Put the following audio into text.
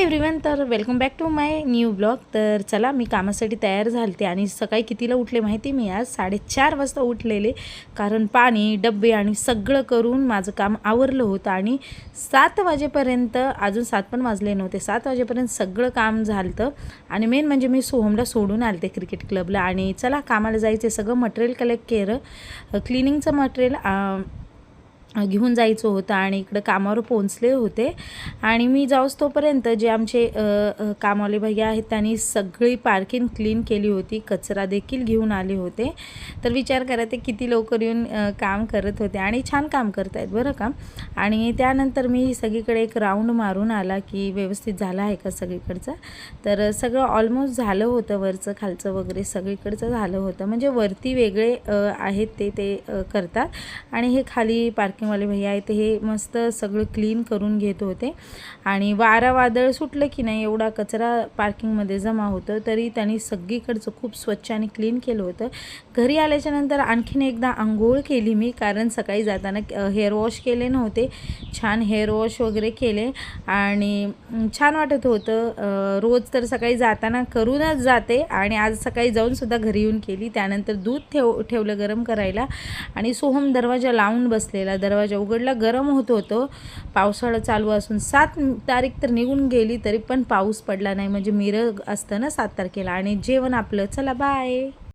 Everyone, तर welcome back to my new blog. तर चला, मी कामासाठी तयार झालते आणि सकाळी कितीला उठले माहिती? मी आज 4:30 वाजता उठलेले, कारण पाणी डब्बे आणि सगळं करून माझं काम आवरलं होतं. आणि 7 वाजेपर्यंत, अजून 7 पण वाजले नव्हते, 7 वाजेपर्यंत सगळं काम झालं. आणि मेन म्हणजे मी सोहमला सोडून आलते क्रिकेट क्लबला. आणि चला, कामाला जायचे, सगळं मटेरियल कलेक्ट केलं, क्लिनिंगचं मटेरियल घेऊन जायचं होतं. आणि इकडं कामावर पोहोचले होते. आणि मी जाऊस तोपर्यंत जे आमचे कामवाले भैया आहेत त्यांनी सगळी पार्किंग क्लीन केली होती, कचरा देखील घेऊन आले होते. तर विचार करा ते किती लवकर येऊन काम करत होते आणि छान काम करत आहेत बरं का. आणि त्यानंतर मी सगळीकडे एक राऊंड मारून आला की व्यवस्थित झालं आहे का सगळीकडचं. तर सगळं ऑलमोस्ट झालं होतं, वरचं खालचं वगैरे सगळीकडचं झालं होतं. म्हणजे वरती वेगळे आहेत ते करतात आणि हे खाली पार्किंगवाले भैया आहेत हे मस्त सगळं क्लीन करून घेत होते. आणि वादळ सुटलं की नाही, एवढा कचरा पार्किंगमध्ये जमा होतं, तरी त्यांनी सगळीकडचं खूप स्वच्छ आणि क्लीन केलं होतं. घरी आल्याच्यानंतर आणखीन एकदा आंघोळ केली मी, कारण सकाळी जाताना हेअर वॉश केले नव्हते. छान हेअर वॉश वगैरे केले आणि छान वाटत होतं. रोज तर सकाळी जाताना करूनच जाते आणि आज सकाळी जाऊनसुद्धा घरी येऊन केली. त्यानंतर दूध ठेवलं गरम करायला आणि सोहम दरवाजा लावून बसलेला. दरवाजा उघडला, गरम होत होतं, पावसाळा चालू असून 7 तारीख तर निघून गेली तरी पण पाऊस पडला नाही. म्हणजे मिरग असतं ना 7 तारखेला. आणि जेवण आपलं, चला बाय.